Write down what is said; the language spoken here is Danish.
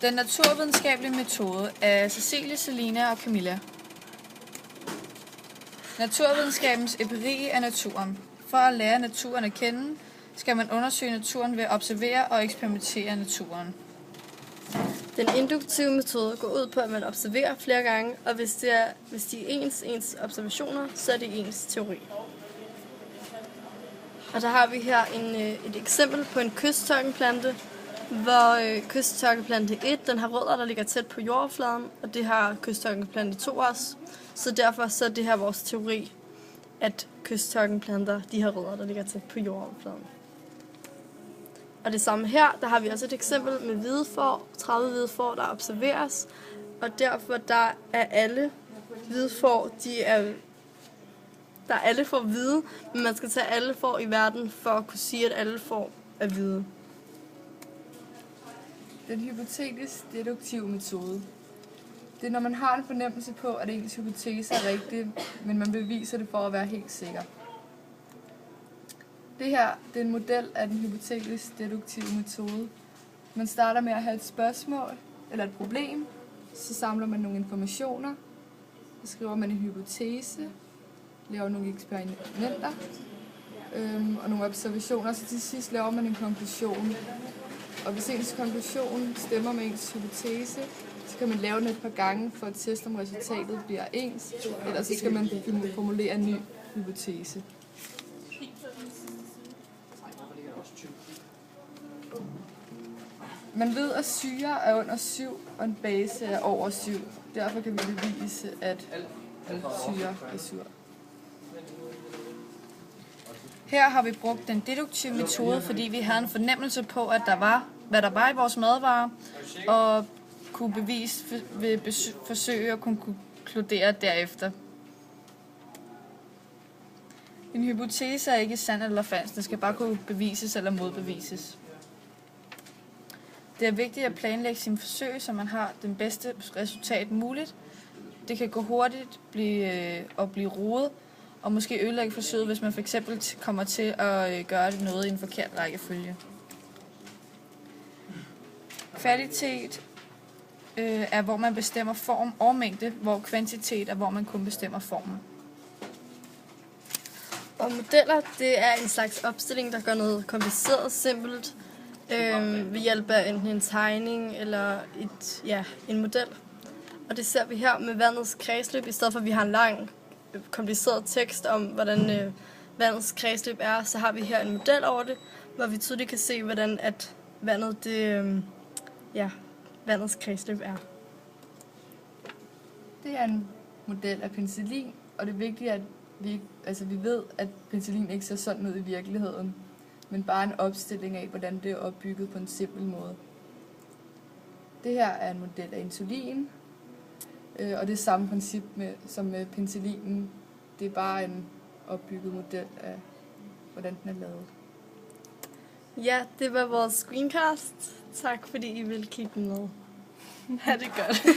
Den naturvidenskabelige metode af Cecilie, Selina og Camilla. Naturvidenskabens empiri af naturen. For at lære naturen at kende, skal man undersøge naturen ved at observere og eksperimentere naturen. Den induktive metode går ud på, at man observerer flere gange, og hvis de er ens observationer, så er det ens teori. Og der har vi her et eksempel på en kysttørkenplante, hvor kysttørkeplante 1 den har rødder, der ligger tæt på jordoverfladen, og det har kysttørkeplante 2 også. Så derfor så er det her vores teori, at kysttørkenplanter de har rødder, der ligger tæt på jordoverfladen. Og det samme her, der har vi også et eksempel med hvide får, 30 hvide får, der observeres, og derfor der er alle hvide får, der er alle får hvide, men man skal tage alle får i verden for at kunne sige, at alle får er hvide. Den hypotetisk-deduktive metode. Det er, når man har en fornemmelse på, at ens hypotese er rigtig, men man beviser det for at være helt sikker. Det her det er en model af den hypotetisk-deduktive metode. Man starter med at have et spørgsmål eller et problem, så samler man nogle informationer, så skriver man en hypotese, laver nogle eksperimenter og nogle observationer, så til sidst laver man en konklusion. Og hvis ens konklusion stemmer med ens hypotese, så kan man lave den et par gange for at teste, om resultatet bliver ens, eller så skal man formulere en ny hypotese. Man ved, at syre er under 7, og en base er over 7. Derfor kan vi bevise, at syre er sur. Her har vi brugt den deduktive metode, fordi vi havde en fornemmelse på, at der var, hvad der var i vores madvarer, og kunne bevise ved forsøge at kunne konkludere derefter. En hypotese er ikke sand eller falsk, den skal bare kunne bevises eller modbevises. Det er vigtigt at planlægge sine forsøg, så man har den bedste resultat muligt. Det kan gå hurtigt blive rodet, og måske ødelægge forsøget, hvis man f.eks. kommer til at gøre det noget i en forkert rækkefølge. Kvalitet er, hvor man bestemmer form og mængde, hvor kvantitet er, hvor man kun bestemmer formen. Og modeller, det er en slags opstilling, der gør noget kompliceret simpelt ved hjælp af enten en tegning eller en model. Og det ser vi her med vandets kredsløb, i stedet for at vi har en lang kompliceret tekst om, hvordan vandets kredsløb er, så har vi her en model over det, hvor vi tydeligt kan se, hvordan at vandets kredsløb er. Det er en model af penicillin, og det er vigtigt, at vi ved, at penicillin ikke ser sådan ud i virkeligheden, men bare en opstilling af, hvordan det er opbygget på en simpel måde. Det her er en model af insulin, og det er samme princip som med penicillinen. Det er bare en opbygget model af, hvordan den er lavet. Ja, det var vores screencast. Tak fordi I ville kigge med. Ha' det godt.